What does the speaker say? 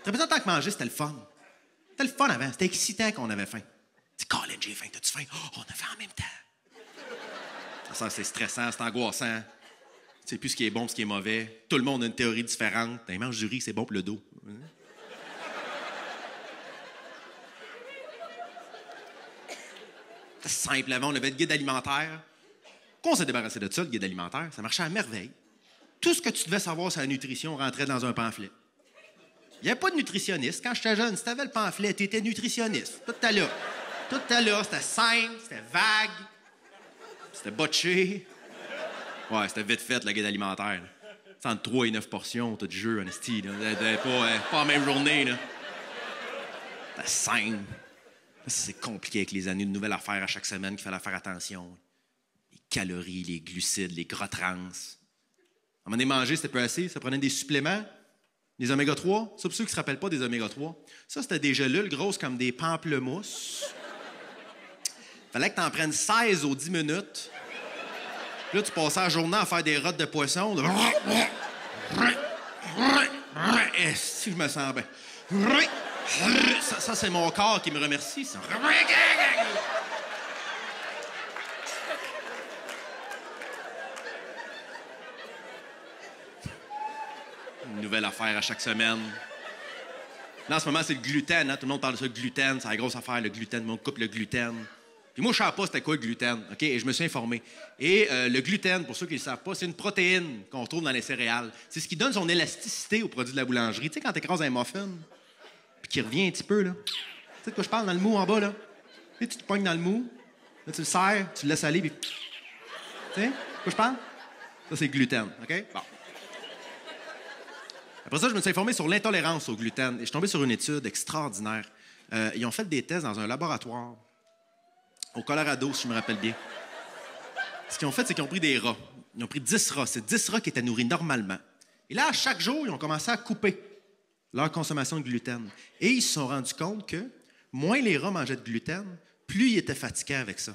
T'as besoin de temps que manger, c'était le fun. C'était le fun avant. C'était excitant qu'on avait faim. Tu dis, Colin, j'ai faim, t'as-tu faim? Oh, on a faim en même temps. Ça, c'est stressant, c'est angoissant. Tu sais plus ce qui est bon, ce qui est mauvais. Tout le monde a une théorie différente. T'as mange du riz, c'est bon pour le dos. Simplement, on avait le guide alimentaire. Quand on s'est débarrassé de ça, le guide alimentaire, ça marchait à merveille. Tout ce que tu devais savoir sur la nutrition rentrait dans un pamphlet. Il n'y avait pas de nutritionniste. Quand j'étais jeune, si tu avais le pamphlet, tu étais nutritionniste. Tout était là. Tout était là. C'était simple, c'était vague, c'était botché. Ouais, c'était vite fait, le guide alimentaire. C'est entre 3 et 9 portions, t'as du jeu, en esti. Pas en même journée. Là. C'était simple. C'est compliqué avec les années de nouvelles affaires à chaque semaine qu'il fallait faire attention. Les calories, les glucides, les gras trans. À un moment donné, manger, c'était peu assez. Ça prenait des suppléments. Des oméga 3. Ça, pour ceux qui ne se rappellent pas des oméga 3. Ça, c'était des gélules grosses comme des pamplemousses. Fallait que tu en prennes 16 aux 10 minutes. Puis là, tu passais la journée à faire des rottes de poisson. Si je me sens bien. Ça, c'est mon corps qui me remercie. Ça. Une nouvelle affaire à chaque semaine. Là, en ce moment, c'est le gluten. Hein? Tout le monde parle de ça, le gluten. C'est la grosse affaire, le gluten. Tout le monde coupe le gluten. Puis moi, je ne savais pas c'était quoi le gluten. OK? Et je me suis informé. Et le gluten, pour ceux qui ne le savent pas, c'est une protéine qu'on retrouve dans les céréales. C'est ce qui donne son élasticité aux produits de la boulangerie. Tu sais, quand tu écrases un muffin, puis qui revient un petit peu, là. Tu sais de quoi je parle, dans le mou en bas, là? Tu te pognes dans le mou, là, tu le serres, tu le laisses aller, puis... Tu sais de quoi je parle? Ça, c'est le gluten. OK? Bon. Après ça, je me suis informé sur l'intolérance au gluten. Et je suis tombé sur une étude extraordinaire. Ils ont fait des tests dans un laboratoire au Colorado, si je me rappelle bien. Ce qu'ils ont fait, c'est qu'ils ont pris des rats. Ils ont pris 10 rats. C'est 10 rats qui étaient nourris normalement. Et là, à chaque jour, ils ont commencé à couper leur consommation de gluten. Et ils se sont rendus compte que moins les rats mangeaient de gluten, plus ils étaient fatigués avec ça.